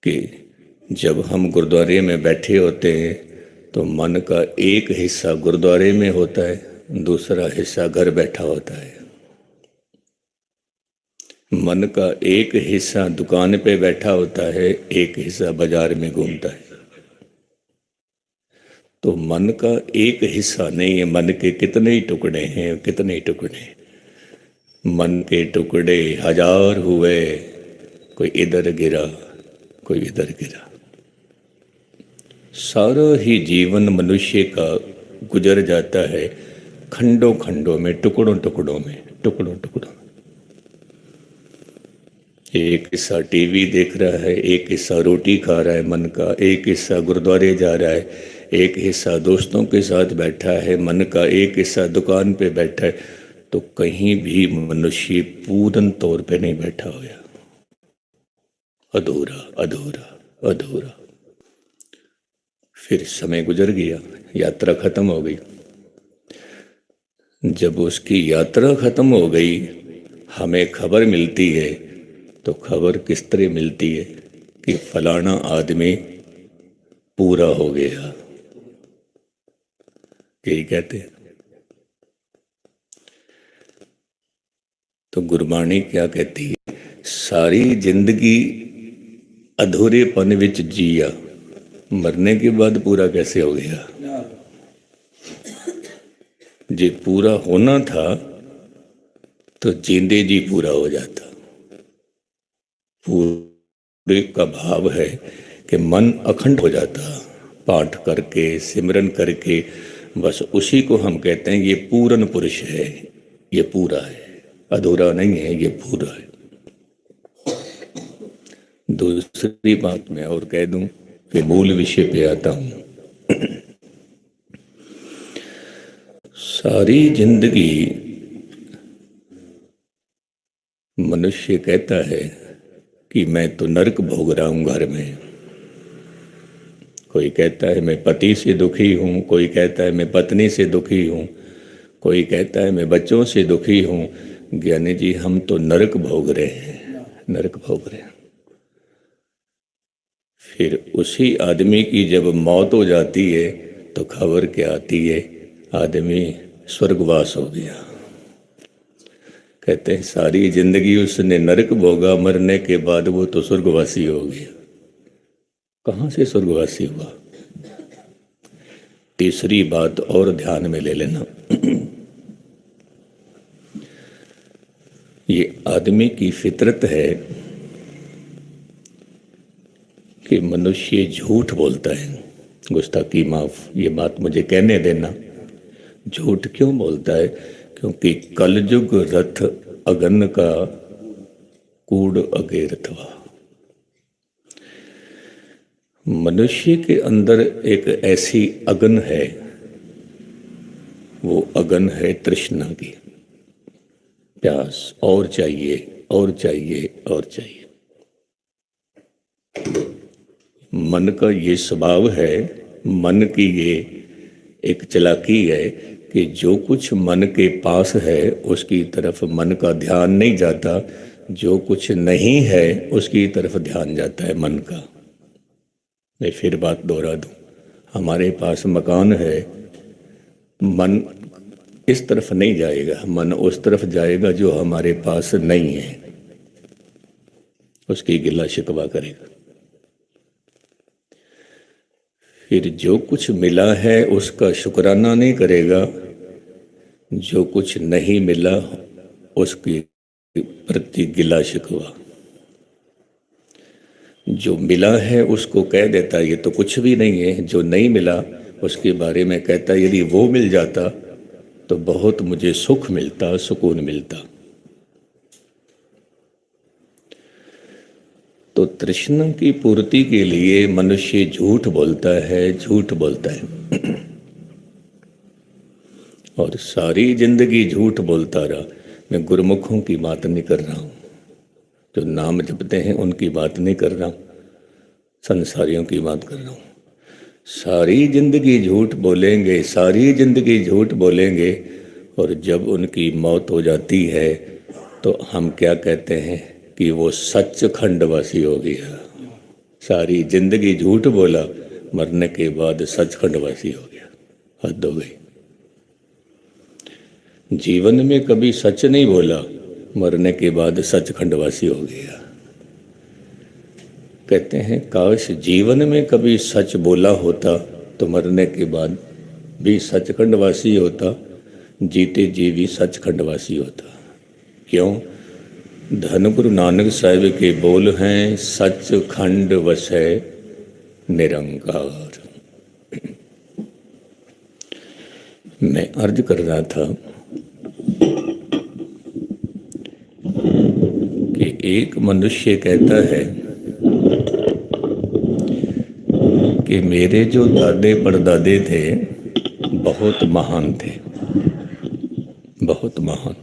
कि जब हम गुरुद्वारे में बैठे होते हैं तो मन का एक हिस्सा गुरुद्वारे में होता है, दूसरा हिस्सा घर बैठा होता है। मन का एक हिस्सा दुकान पे बैठा होता है, एक हिस्सा बाजार में घूमता है। तो मन का एक हिस्सा नहीं है, मन के कितने ही टुकड़े हैं, कितने ही टुकड़े। मन के टुकड़े हजार हुए, कोई इधर गिरा कोई इधर गिरा। सारा ही जीवन मनुष्य का गुजर जाता है खंडों खंडों में, टुकड़ों टुकड़ों में, टुकड़ों टुकड़ों। एक हिस्सा टीवी देख रहा है, एक हिस्सा रोटी खा रहा है मन का, एक हिस्सा गुरुद्वारे जा रहा है, एक हिस्सा दोस्तों के साथ बैठा है मन का, एक हिस्सा दुकान पे बैठा है। तो कहीं भी मनुष्य पूर्ण तौर पे नहीं बैठा हुआ, अधूरा अधूरा अधूरा। फिर समय गुजर गया, यात्रा खत्म हो गई। जब उसकी यात्रा खत्म हो गई, हमें खबर मिलती है, तो खबर किस तरह मिलती है कि फलाना आदमी पूरा हो गया, यही कहते हैं। तो गुरबाणी क्या कहती है? सारी जिंदगी अधूरेपन विच जिया, मरने के बाद पूरा कैसे हो गया? जे पूरा होना था तो जींदे जी पूरा हो जाता। पूरे का भाव है कि मन अखंड हो जाता, पाठ करके सिमरन करके। बस उसी को हम कहते हैं ये पूर्ण पुरुष है, ये पूरा है, अधूरा नहीं है, ये पूरा है। दूसरी बात मैं और कह दूं, फिर मूल विषय पे आता हूं। सारी जिंदगी मनुष्य कहता है कि मैं तो नरक भोग रहा हूं घर में। कोई कहता है मैं पति से दुखी हूं, कोई कहता है मैं पत्नी से दुखी हूं, कोई कहता है मैं बच्चों से दुखी हूं। ज्ञानी जी, हम तो नरक भोग रहे हैं, नरक भोग रहे हैं। फिर उसी आदमी की जब मौत हो जाती है तो खबर क्या आती है? आदमी स्वर्गवास हो गया। कहते हैं सारी जिंदगी उसने नरक भोगा, मरने के बाद वो तो स्वर्गवासी हो गया। कहाँ से स्वर्गवासी हुआ? तीसरी बात और ध्यान में ले लेना, ये आदमी की फितरत है कि मनुष्य झूठ बोलता है। गुस्ताखी माफ, ये बात मुझे कहने देना। झूठ क्यों बोलता है? क्योंकि कलयुग रथ अगन का कूड़ अगेरथवा। मनुष्य के अंदर एक ऐसी अगन है, वो अगन है तृष्णा की, प्यास, और चाहिए और चाहिए और चाहिए। मन का ये स्वभाव है, मन की ये एक चालाकी है कि जो कुछ मन के पास है उसकी तरफ मन का ध्यान नहीं जाता, जो कुछ नहीं है उसकी तरफ ध्यान जाता है मन का। मैं फिर बात दोहरा दूं, हमारे पास मकान है, मन इस तरफ नहीं जाएगा, मन उस तरफ जाएगा जो हमारे पास नहीं है, उसकी गिला शिकवा करेगा। फिर जो कुछ मिला है उसका शुक्राना नहीं करेगा, जो कुछ नहीं मिला उसकी प्रति गिला शिकवा। जो मिला है उसको कह देता ये तो कुछ भी नहीं है, जो नहीं मिला उसके बारे में कहता यदि वो मिल जाता तो बहुत मुझे सुख मिलता, सुकून मिलता। तो तृष्णा की पूर्ति के लिए मनुष्य झूठ बोलता है, झूठ बोलता है और सारी जिंदगी झूठ बोलता रहा। मैं गुरुमुखों की बात नहीं कर रहा हूँ, जो नाम जपते हैं उनकी बात नहीं कर रहा हूँ, संसारियों की बात कर रहा हूँ। सारी जिंदगी झूठ बोलेंगे, सारी जिंदगी झूठ बोलेंगे, और जब उनकी मौत हो जाती है तो हम क्या कहते हैं कि वो सच खंडवासी हो गया, सारी जिंदगी झूठ बोला, मरने के बाद सचखंडवासी हो गया। हद हो गई। जीवन में कभी सच नहीं बोला, मरने के बाद सचखंडवासी हो गया। कहते हैं काश जीवन में कभी सच बोला होता तो मरने के बाद भी सचखंडवासी होता, जीते जी भी सचखंडवासी होता। क्यों? धन गुरु नानक साहिब के बोल हैं, सचखंड वसै निरंकार। मैं अर्ज कर रहा था कि एक मनुष्य कहता है कि मेरे जो दादे परदादे थे बहुत महान थे, बहुत महान।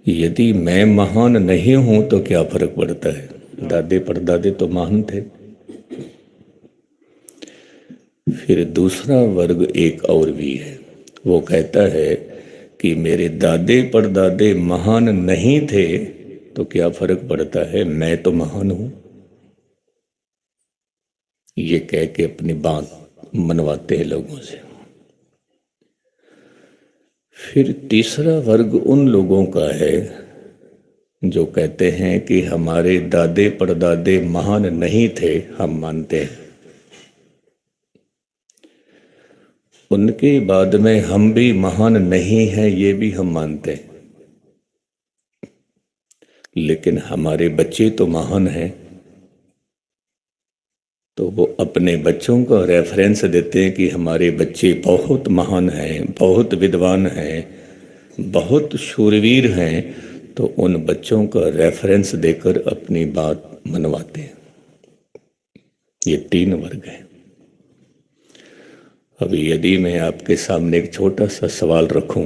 यदि मैं महान नहीं हूं तो क्या फर्क पड़ता है? दादे परदादे तो महान थे। फिर दूसरा वर्ग एक और भी है, वो कहता है कि मेरे दादे परदादे महान नहीं थे तो क्या फर्क पड़ता है, मैं तो महान हूं। ये कह के अपनी बात मनवाते हैं लोगों से। फिर तीसरा वर्ग उन लोगों का है जो कहते हैं कि हमारे दादे परदादे महान नहीं थे, हम मानते हैं। उनके बाद में हम भी महान नहीं हैं, ये भी हम मानते हैं। लेकिन हमारे बच्चे तो महान हैं, तो वो अपने बच्चों का रेफरेंस देते हैं कि हमारे बच्चे बहुत महान हैं, बहुत विद्वान हैं, बहुत शूरवीर हैं, तो उन बच्चों का रेफरेंस देकर अपनी बात मनवाते हैं। ये तीन वर्ग हैं। अभी यदि मैं आपके सामने एक छोटा सा सवाल रखूं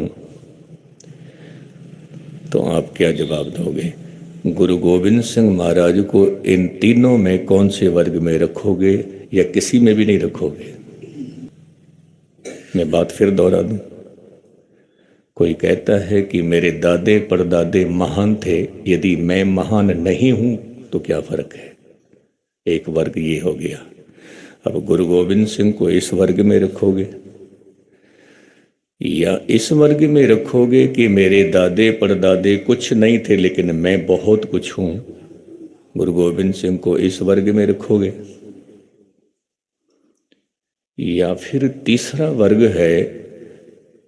तो आप क्या जवाब दोगे? गुरु गोविंद सिंह महाराज को इन तीनों में कौन से वर्ग में रखोगे या किसी में भी नहीं रखोगे? मैं बात फिर दोहरा दूं। कोई कहता है कि मेरे दादे परदादे महान थे, यदि मैं महान नहीं हूं तो क्या फर्क है? एक वर्ग ये हो गया। अब गुरु गोविंद सिंह को इस वर्ग में रखोगे या इस वर्ग में रखोगे कि मेरे दादे परदादे कुछ नहीं थे लेकिन मैं बहुत कुछ हूं? गुरु गोविंद सिंह को इस वर्ग में रखोगे या फिर तीसरा वर्ग है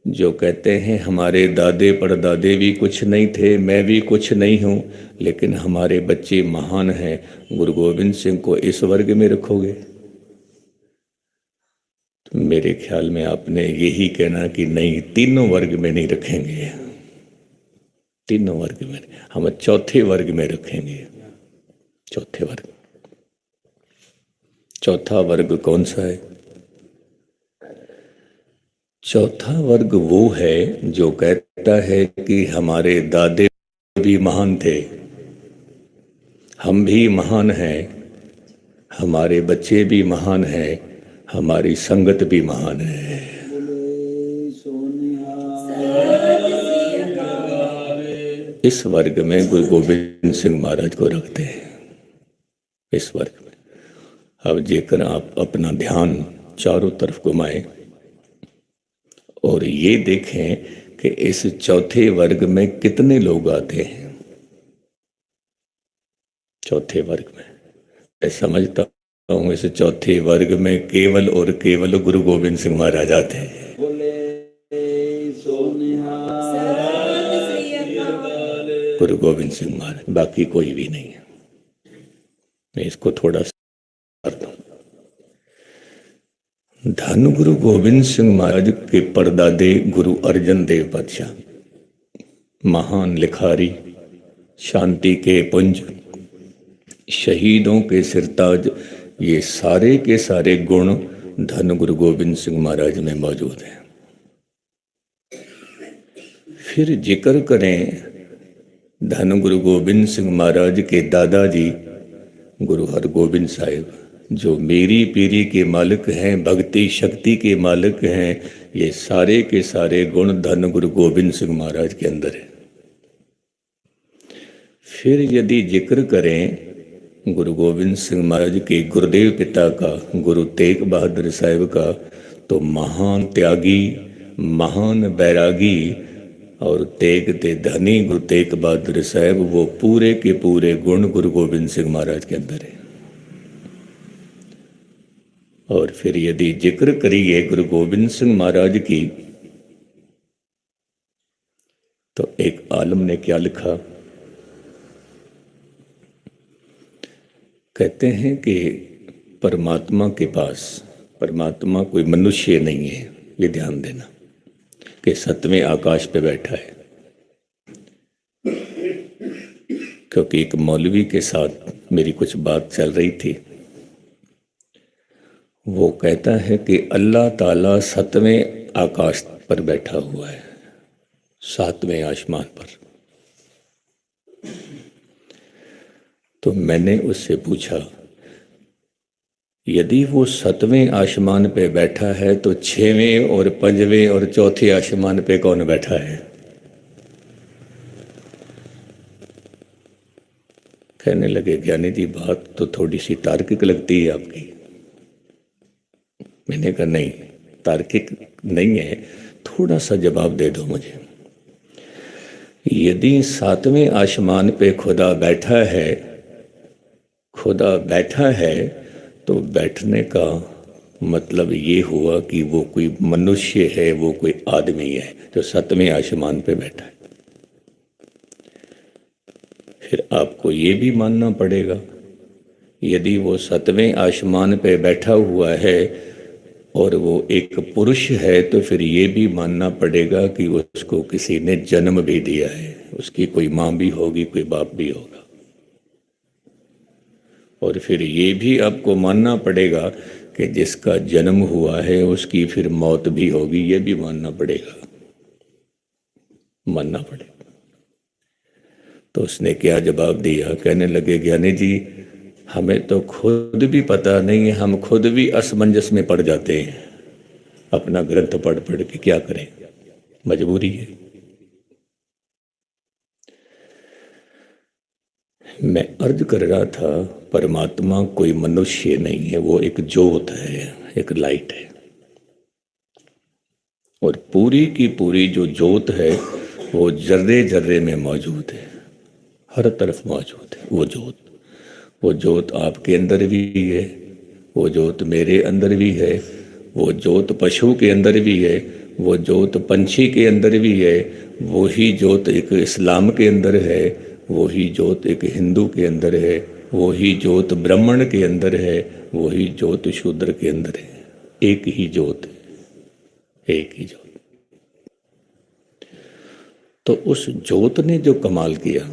जो कहते हैं हमारे दादे परदादे भी कुछ नहीं थे, मैं भी कुछ नहीं हूं, लेकिन हमारे बच्चे महान हैं, गुरु गोविंद सिंह को इस वर्ग में रखोगे? तो मेरे ख्याल में आपने यही कहना कि नहीं, तीनों वर्ग में नहीं रखेंगे, तीनों वर्ग में हम चौथे वर्ग में रखेंगे। चौथे वर्ग, चौथा वर्ग कौन सा है? चौथा वर्ग वो है जो कहता है कि हमारे दादे भी महान थे, हम भी महान हैं, हमारे बच्चे भी महान हैं, हमारी संगत भी महान है। इस वर्ग में गुरु गोविंद सिंह महाराज को रखते हैं, इस वर्ग में। अब जेकर आप अपना ध्यान चारों तरफ घुमाएं और ये देखें कि इस चौथे वर्ग में कितने लोग आते हैं। चौथे वर्ग में मैं समझता हूँ इस चौथे वर्ग में केवल और केवल गुरु गोविंद सिंह महाराज आते हैं। गुरु गोविंद सिंह महाराज, बाकी कोई भी नहीं है। मैं इसको थोड़ा सा करता हूँ। धन गुरु गोविंद सिंह महाराज के परदादे गुरु अर्जन देव पातशाह, महान लिखारी, शांति के पुंज, शहीदों के सिरताज, ये सारे के सारे गुण धन गुरु गोविंद सिंह महाराज में मौजूद हैं। फिर जिक्र करें धन गुरु गोविंद सिंह महाराज के दादाजी गुरु हरगोबिंद साहिब, जो मेरी पीरी के मालिक हैं, भक्ति शक्ति के मालिक हैं, ये सारे के सारे गुण धन गुरु गोविंद सिंह महाराज के अंदर है। फिर यदि जिक्र करें गुरु गोविंद सिंह महाराज के गुरुदेव पिता का, गुरु तेग बहादुर साहिब का, तो महान त्यागी, महान बैरागी और तेग ते धनी गुरु तेग बहादुर साहिब, वो पूरे के पूरे गुण गुरु गोविंद सिंह महाराज के अंदर है। और फिर यदि जिक्र करिए गुरु गोविंद सिंह महाराज की, तो एक आलम ने क्या लिखा, कहते हैं कि परमात्मा के पास, परमात्मा कोई मनुष्य नहीं है, ये ध्यान देना, कि सतवें आकाश पे बैठा है। क्योंकि एक मौलवी के साथ मेरी कुछ बात चल रही थी, वो कहता है कि अल्लाह ताला सतवें आकाश पर बैठा हुआ है, सातवें आसमान पर। तो मैंने उससे पूछा, यदि वो सतवें आसमान पे बैठा है तो छवें और पंजवें और चौथे आसमान पे कौन बैठा है? कहने लगे, ज्ञानी जी बात तो थोड़ी सी तार्किक लगती है आपकी। मैंने कहा नहीं, तार्किक नहीं है, थोड़ा सा जवाब दे दो मुझे। यदि सातवें आसमान पे खुदा बैठा है, खुदा बैठा है, तो बैठने का मतलब ये हुआ कि वो कोई मनुष्य है, वो कोई आदमी है जो सतवें आसमान पे बैठा है। फिर आपको ये भी मानना पड़ेगा, यदि वो सतवें आसमान पे बैठा हुआ है और वो एक पुरुष है, तो फिर ये भी मानना पड़ेगा कि उसको किसी ने जन्म भी दिया है, उसकी कोई माँ भी होगी, कोई बाप भी होगा। और फिर ये भी आपको मानना पड़ेगा कि जिसका जन्म हुआ है उसकी फिर मौत भी होगी, ये भी मानना पड़ेगा, मानना पड़ेगा। तो उसने क्या जवाब दिया, कहने लगे, ज्ञानी जी हमें तो खुद भी पता नहीं है, हम खुद भी असमंजस में पड़ जाते हैं, अपना ग्रंथ पढ़ पढ़ के क्या करें, मजबूरी है। मैं अर्ज कर रहा था, परमात्मा कोई मनुष्य नहीं है, वो एक ज्योत है, एक लाइट है। और पूरी की पूरी जो ज्योत है वो जर्रे जर्रे में मौजूद है, हर तरफ मौजूद है वो ज्योत। वो ज्योत आपके अंदर भी है, वो ज्योत मेरे अंदर भी है, वो ज्योत पशु के अंदर भी है, वो ज्योत पंछी के अंदर भी है, वही ज्योत एक इस्लाम के अंदर है, वही ज्योत एक हिंदू के अंदर है, वही ज्योत ब्राह्मण के अंदर है, वही ज्योत शूद्र के अंदर है। एक ही ज्योत है, एक ही ज्योत। तो उस ज्योत ने जो कमाल किया,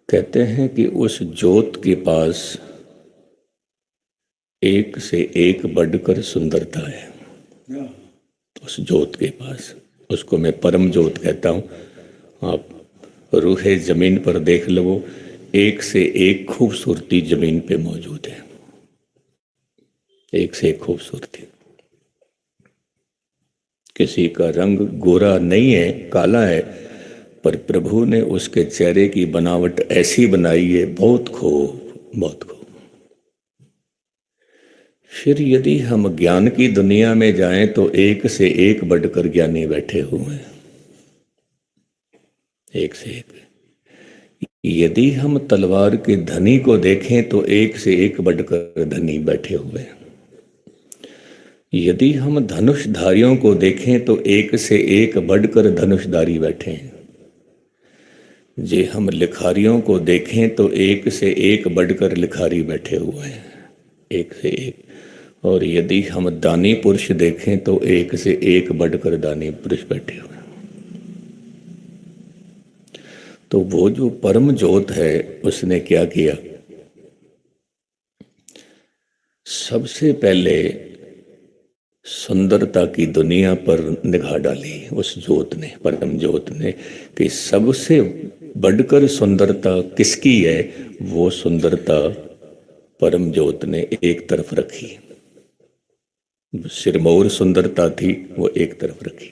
कहते हैं कि उस ज्योत के पास एक से एक बढ़कर सुंदरता है। उस ज्योत के पास, उसको मैं परम ज्योत कहता हूँ। आप रूहे जमीन पर देख लो, एक से एक खूबसूरती जमीन पे मौजूद है, एक से एक खूबसूरती। किसी का रंग गोरा नहीं है, काला है, पर प्रभु ने उसके चेहरे की बनावट ऐसी बनाई है, बहुत खूब, बहुत खूब। फिर यदि हम ज्ञान की दुनिया में जाएं तो एक से एक बढ़कर ज्ञानी बैठे हुए हैं, एक से एक। यदि हम तलवार के धनी को देखें तो एक से एक बढ़कर धनी बैठे हुए हैं। यदि हम धनुषधारियों को देखें तो एक से एक बढ़कर धनुषधारी बैठे हैं। जे हम लिखारियों को देखें तो एक से एक बढ़कर लिखारी बैठे हुए हैं, एक से एक। और यदि हम दानी पुरुष देखें तो एक से एक बढ़कर दानी पुरुष बैठे हुए हैं। तो वो जो परम ज्योत है, उसने क्या किया, सबसे पहले सुंदरता की दुनिया पर निगाह डाली उस ज्योत ने, परम ज्योत ने, कि सबसे बढ़कर सुंदरता किसकी है, वो सुंदरता परम ज्योत ने एक तरफ रखी। सिरमौर सुंदरता थी, वो एक तरफ रखी।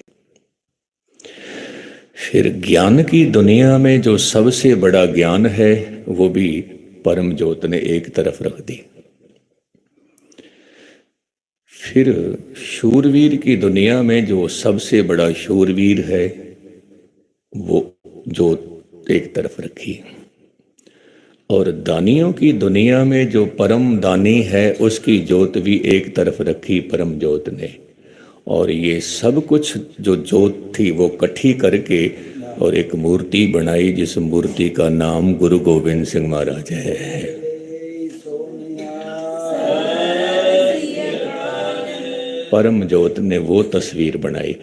फिर ज्ञान की दुनिया में जो सबसे बड़ा ज्ञान है वो भी परम ज्योत ने एक तरफ रख दी। फिर शूरवीर की दुनिया में जो सबसे बड़ा शूरवीर है वो ज्योत एक तरफ रखी। और दानियों की दुनिया में जो परम दानी है उसकी ज्योत भी एक तरफ रखी परम ज्योत ने। और ये सब कुछ जो ज्योत थी वो इकट्ठी करके और एक मूर्ति बनाई, जिस मूर्ति का नाम गुरु गोविंद सिंह महाराज है। परम ज्योत ने वो तस्वीर बनाई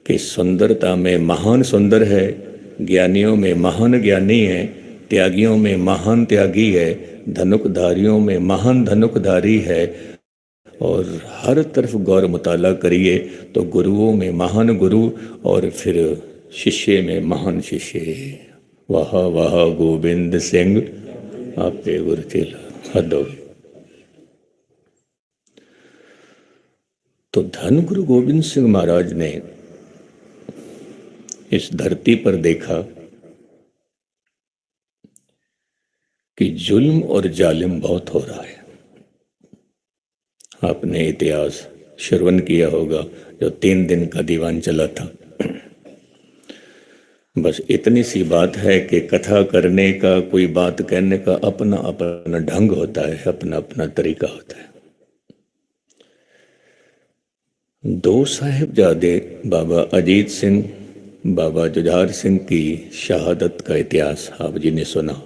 कि सुंदरता में महान सुंदर है, ज्ञानियों में महान ज्ञानी है, त्यागियों में महान त्यागी है, धनुकधारियों में महान धनुकधारी है। और हर तरफ गौर मुताला करिए तो गुरुओं में महान गुरु और फिर शिष्य में महान शिष्य। वाह वाह गोविंद सिंह आपे गुरु चेला हद हो गई। तो धन गुरु गोविंद सिंह महाराज ने इस धरती पर देखा कि जुल्म और जालिम बहुत हो रहा है। आपने इतिहास श्रवण किया होगा जो 3 दिन का दीवान चला था। बस इतनी सी बात है कि कथा करने का, कोई बात कहने का अपना अपना ढंग होता है, अपना अपना तरीका होता है। 2 साहिबजादे बाबा अजीत सिंह, बाबा जुझार सिंह की शहादत का इतिहास आप जी ने सुना।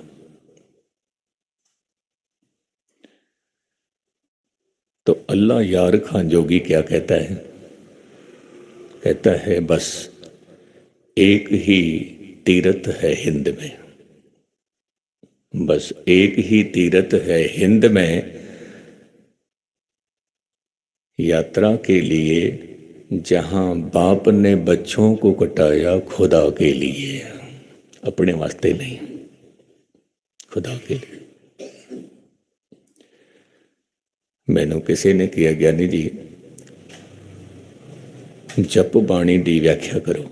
तो अल्लाह यार खां जोगी क्या कहता है? कहता है बस एक ही तीर्थ है हिंद में, बस एक ही तीर्थ है हिंद में, यात्रा के लिए जहां बाप ने बच्चों को कटाया खुदा के लिए, अपने वास्ते नहीं, खुदा के लिए। मैनू किसी ने किया ज्ञानी जी जप बाणी की व्याख्या करो।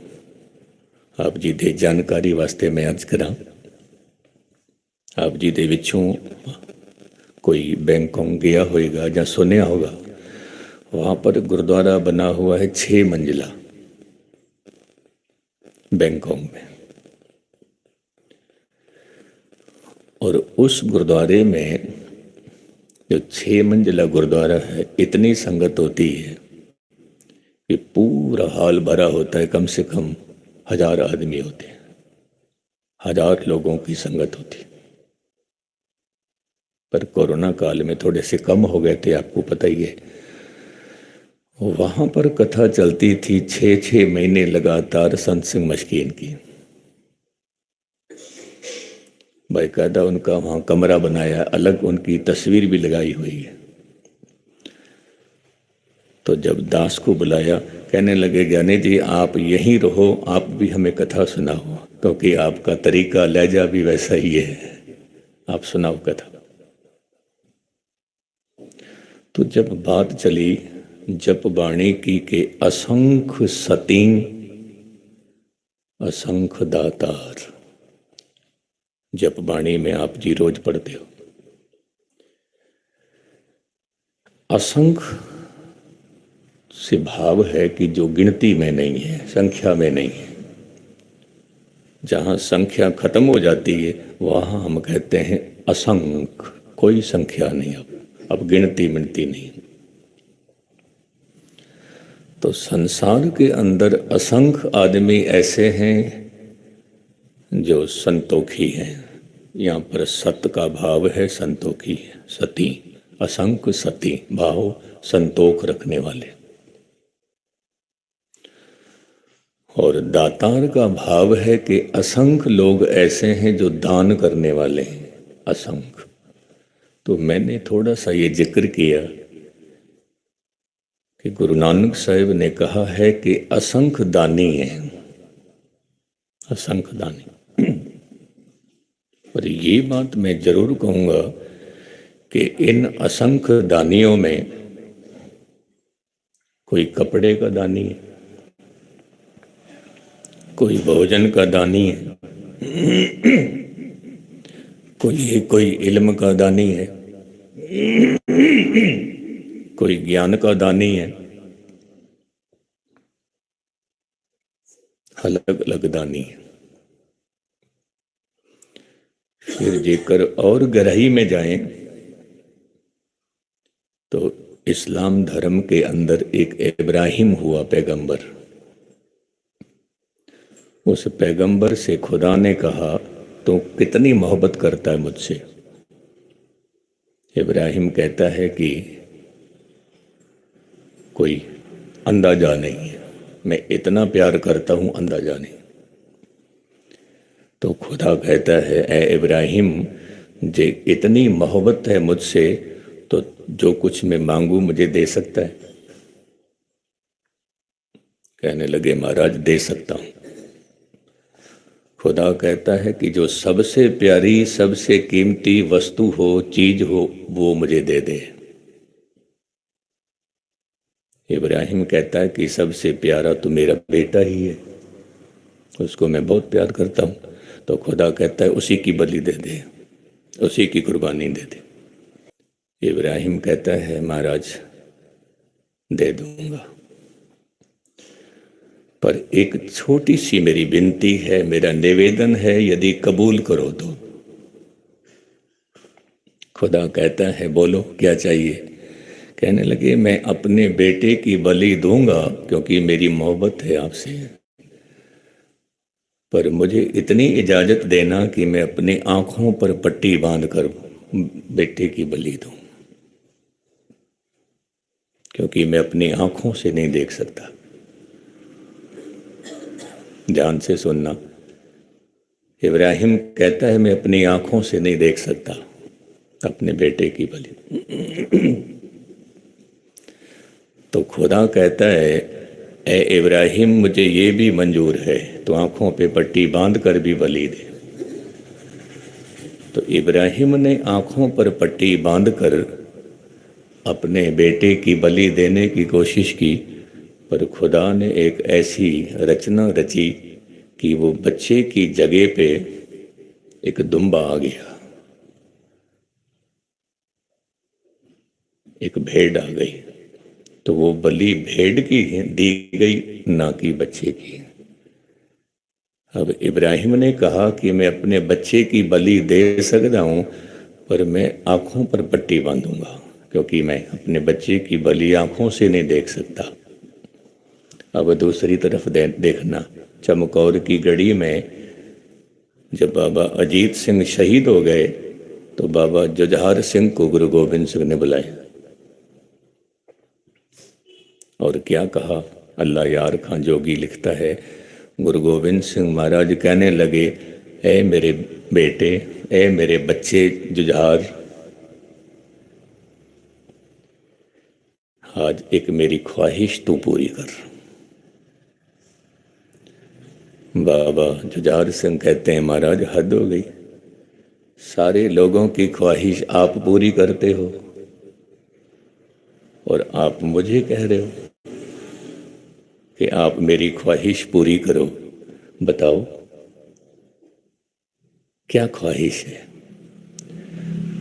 आप जी दे जानकारी वास्ते मैं अर्ज करा। आप जी दे विचों कोई बैंकॉक गया होएगा या सुनिया होगा, वहाँ पर गुरुद्वारा बना हुआ है 6 मंजिला बैंकॉक में। और उस गुरुद्वारे में जो 6 मंजिला गुरुद्वारा है, इतनी संगत होती है कि पूरा हाल भरा होता है। कम से कम 1000 आदमी होते हैं, 1000 लोगों की संगत होती। पर कोरोना काल में थोड़े से कम हो गए थे, आपको पता ही है। वहां पर कथा चलती थी 6-6 महीने लगातार संत सिंह मशकीन की। बाकायदा उनका वहाँ कमरा बनाया, अलग उनकी तस्वीर भी लगाई हुई है। तो जब दास को बुलाया, कहने लगे ज्ञानी जी आप यहीं रहो, आप भी हमें कथा सुनाओ, क्योंकि आपका तरीका लहजा भी वैसा ही है, आप सुनाओ कथा। तो जब बात चली जप बाणी की के असंख्य सती असंख्य दातार, जप बाणी में आप जी रोज पढ़ते हो। असंख्य से भाव है कि जो गिनती में नहीं है, संख्या में नहीं है। जहाँ संख्या खत्म हो जाती है वहाँ हम कहते हैं असंख्य, कोई संख्या नहीं, अब गिनती मिनती नहीं। तो संसार के अंदर असंख्य आदमी ऐसे हैं जो संतोखी हैं। यहाँ पर सत का भाव है, संतोखी है, सती, असंख्य सती भाव, संतोख रखने वाले। और दातार का भाव है कि असंख्य लोग ऐसे हैं जो दान करने वाले हैं, असंख्य। तो मैंने थोड़ा सा ये जिक्र किया कि गुरु नानक साहिब ने कहा है कि असंख्य दानी है, असंख्य दानी। पर ये बात मैं जरूर कहूँगा कि इन असंख्य दानियों में कोई कपड़े का दानी है, कोई भोजन का दानी है, कोई इल्म का दानी है, कोई ज्ञान का दानी है, अलग अलग दानी है। फिर जेकर और गहराई में जाएं तो इस्लाम धर्म के अंदर एक इब्राहिम हुआ पैगंबर। उस पैगंबर से खुदा ने कहा तो कितनी मोहब्बत करता है मुझसे। इब्राहिम कहता है कि कोई अंदाजा नहीं है, मैं इतना प्यार करता हूं अंदाजा नहीं। तो खुदा कहता है ए इब्राहिम, जे इतनी मोहब्बत है मुझसे तो जो कुछ मैं मांगू मुझे दे सकता है। कहने लगे महाराज दे सकता हूं। खुदा कहता है कि जो सबसे प्यारी सबसे कीमती वस्तु हो चीज हो वो मुझे दे दे। इब्राहिम कहता है कि सबसे प्यारा तो मेरा बेटा ही है, उसको मैं बहुत प्यार करता हूं। तो खुदा कहता है उसी की बलि दे दे, उसी की कुर्बानी दे दे। इब्राहिम कहता है महाराज दे दूंगा, पर एक छोटी सी मेरी विनती है, मेरा निवेदन है, यदि कबूल करो तो। खुदा कहता है बोलो क्या चाहिए। कहने लगे मैं अपने बेटे की बलि दूंगा क्योंकि मेरी मोहब्बत है आपसे, पर मुझे इतनी इजाजत देना कि मैं अपनी आंखों पर पट्टी बांध कर बेटे की बलि दूं, क्योंकि मैं अपनी आंखों से नहीं देख सकता। ध्यान से सुनना, इब्राहिम कहता है मैं अपनी आंखों से नहीं देख सकता अपने बेटे की बलि। तो खुदा कहता है ए इब्राहिम मुझे ये भी मंजूर है, तो आंखों पे पट्टी बांध कर भी बलि दे। तो इब्राहिम ने आंखों पर पट्टी बांधकर अपने बेटे की बलि देने की कोशिश की, पर खुदा ने एक ऐसी रचना रची कि वो बच्चे की जगह पे एक दुम्बा आ गया, एक भेड़ आ गई। तो वो बलि भेड़ की दी गई, ना कि बच्चे की। अब इब्राहिम ने कहा कि मैं अपने बच्चे की बलि दे सकता हूं, पर मैं आंखों पर पट्टी बांधूंगा क्योंकि मैं अपने बच्चे की बलि आंखों से नहीं देख सकता। अब दूसरी तरफ देखना, चमकौर की गढ़ी में जब बाबा अजीत सिंह शहीद हो गए तो बाबा जुझार सिंह को गुरु गोविंद सिंह ने बुलाया और क्या कहा। अल्लाह यार खां जोगी लिखता है, गुरु गोविंद सिंह महाराज कहने लगे ए मेरे बेटे, ए मेरे बच्चे जुझार, आज एक मेरी ख्वाहिश तू पूरी कर। बाबा जुझार सिंह कहते हैं महाराज हद हो गई, सारे लोगों की ख्वाहिश आप पूरी करते हो और आप मुझे कह रहे हो कि आप मेरी ख्वाहिश पूरी करो। बताओ क्या ख्वाहिश है।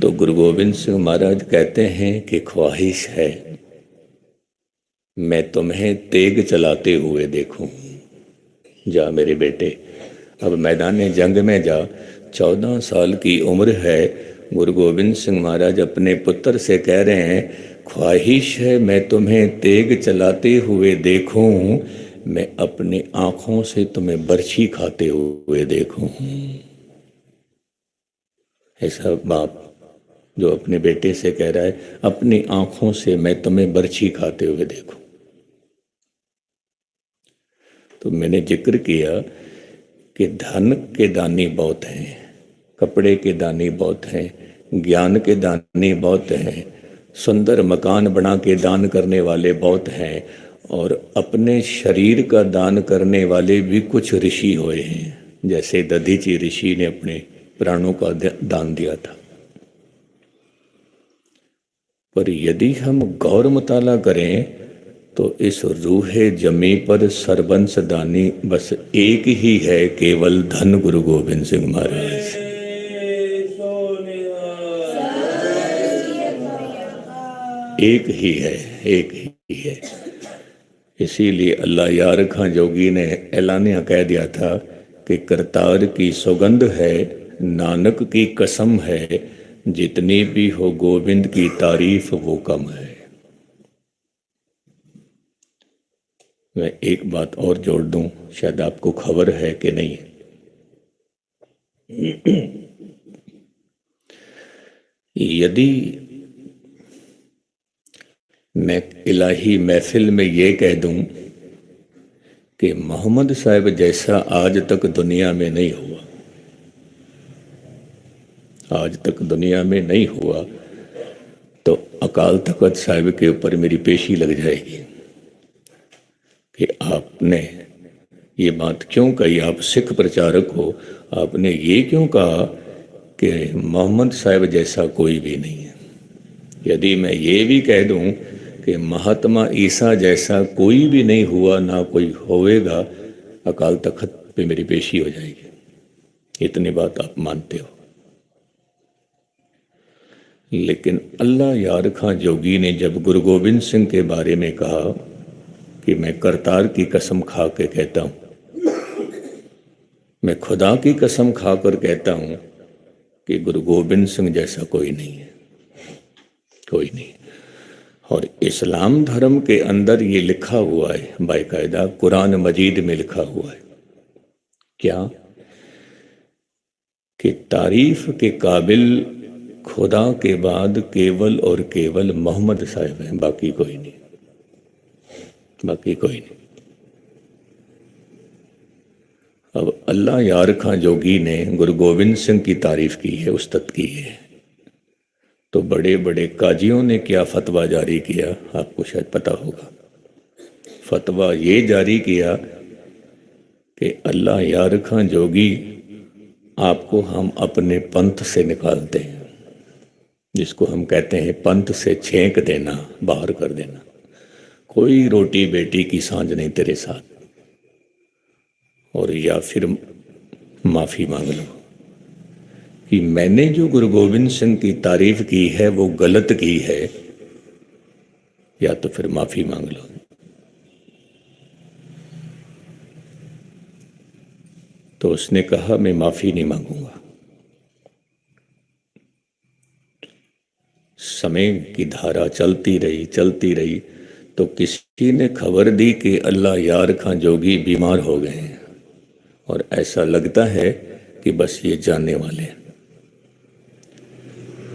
तो गुरु गोविंद सिंह महाराज कहते हैं कि ख्वाहिश है मैं तुम्हें तेग चलाते हुए देखूं। जा मेरे बेटे, अब मैदान जंग में जा। 14 साल की उम्र है। गुरु गोविंद सिंह महाराज अपने पुत्र से कह रहे हैं ख्वाहिश है मैं तुम्हें तेग चलाते हुए देखूं, मैं अपनी आंखों से तुम्हें बर्छी खाते हुए देखूं। ऐसा बाप जो अपने बेटे से कह रहा है अपनी आंखों से मैं तुम्हें बर्छी खाते हुए देखूं। तो मैंने जिक्र किया कि धन के दानी बहुत हैं, कपड़े के दानी बहुत हैं, ज्ञान के दानी बहुत हैं, सुंदर मकान बना के दान करने वाले बहुत हैं, और अपने शरीर का दान करने वाले भी कुछ ऋषि हुए हैं, जैसे दधीची ऋषि ने अपने प्राणों का दान दिया था। पर यदि हम गौर मुताला करें तो इस रूहे जमी पर सरबंस दानी बस एक ही है, केवल धन गुरु गोबिंद सिंह महाराज। एक ही है, एक ही है। इसीलिए अल्लाह यार खां जोगी ने ऐलानिया कह दिया था कि करतार की सौगंध है, नानक की कसम है, जितनी भी हो गोविंद की तारीफ वो कम है। मैं एक बात और जोड़ दूं, शायद आपको खबर है कि नहीं। यदि मैं इलाही महफिल में ये कह दूं कि मोहम्मद साहब जैसा आज तक दुनिया में नहीं हुआ, आज तक दुनिया में नहीं हुआ, तो अकाल तख्त साहब के ऊपर मेरी पेशी लग जाएगी कि आपने ये बात क्यों कही। आप सिख प्रचारक हो, आपने ये क्यों कहा कि मोहम्मद साहब जैसा कोई भी नहीं है। यदि मैं ये भी कह दूं कि महात्मा ईसा जैसा कोई भी नहीं हुआ, ना कोई होएगा, अकाल तख्त पे मेरी पेशी हो जाएगी। इतनी बात आप मानते हो। लेकिन अल्लाह यार खां जोगी ने जब गुरु गोबिंद सिंह के बारे में कहा कि मैं करतार की कसम खा के कहता हूं, मैं खुदा की कसम खाकर कहता हूं कि गुरु गोबिंद सिंह जैसा कोई नहीं है, कोई नहीं। और इस्लाम धर्म के अंदर ये लिखा हुआ है बाकायदा, कुरान मजीद में लिखा हुआ है क्या कि तारीफ के काबिल खुदा के बाद केवल और केवल मोहम्मद साहब हैं, बाकी कोई नहीं, बाकी कोई नहीं। अब अल्लाह यार खां जोगी ने गुरु गोबिंद सिंह की तारीफ की है, उस्तत की है, तो बड़े बड़े काजियों ने क्या फतवा जारी किया आपको शायद पता होगा। फतवा ये जारी किया कि अल्लाह यार खां जोगी आपको हम अपने पंथ से निकालते हैं, जिसको हम कहते हैं पंथ से छेंक देना, बाहर कर देना। कोई रोटी बेटी की सांझ नहीं तेरे साथ, और या फिर माफ़ी मांग लो कि मैंने जो गुरु गोबिंद सिंह की तारीफ की है वो गलत की है, या तो फिर माफ़ी मांग लो। तो उसने कहा मैं माफ़ी नहीं मांगूंगा। समय की धारा चलती रही तो किसी ने खबर दी कि अल्लाह यार खां जोगी बीमार हो गए हैं, और ऐसा लगता है कि बस ये जाने वाले हैं।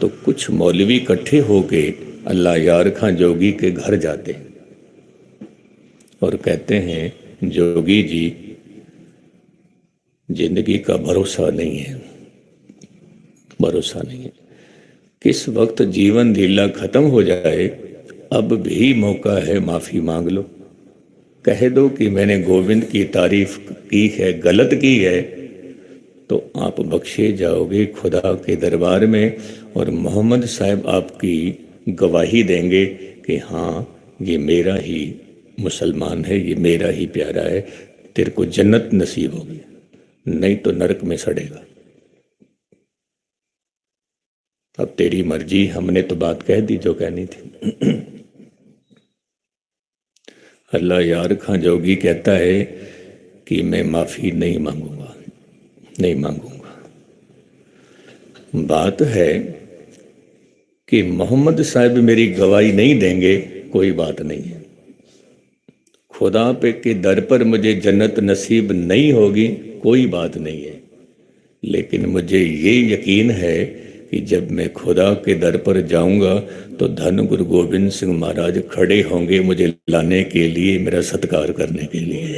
तो कुछ मौलवी इकट्ठे होके अल्लाह यार खां जोगी के घर जाते हैं और कहते हैं जोगी जी जिंदगी का भरोसा नहीं है, भरोसा नहीं है, किस वक्त जीवन लीला खत्म हो जाए अब भी मौका है, माफ़ी मांग लो। कह दो कि मैंने गोविंद की तारीफ की है, गलत की है, तो आप बख्शे जाओगे खुदा के दरबार में, और मोहम्मद साहब आपकी गवाही देंगे कि हाँ ये मेरा ही मुसलमान है, ये मेरा ही प्यारा है, तेरे को जन्नत नसीब होगी, नहीं तो नरक में सड़ेगा। अब तेरी मर्जी, हमने तो बात कह दी जो कहनी थी। अल्लाह यार खां जोगी कहता है कि मैं माफ़ी नहीं मांगूंगा, नहीं मांगूंगा। बात है कि मोहम्मद साहब मेरी गवाही नहीं देंगे, कोई बात नहीं है। खुदा पे के दर पर मुझे जन्नत नसीब नहीं होगी, कोई बात नहीं है। लेकिन मुझे ये यकीन है कि जब मैं खुदा के दर पर जाऊंगा तो धन गुरु गोबिंद सिंह महाराज खड़े होंगे मुझे लाने के लिए, मेरा सत्कार करने के लिए।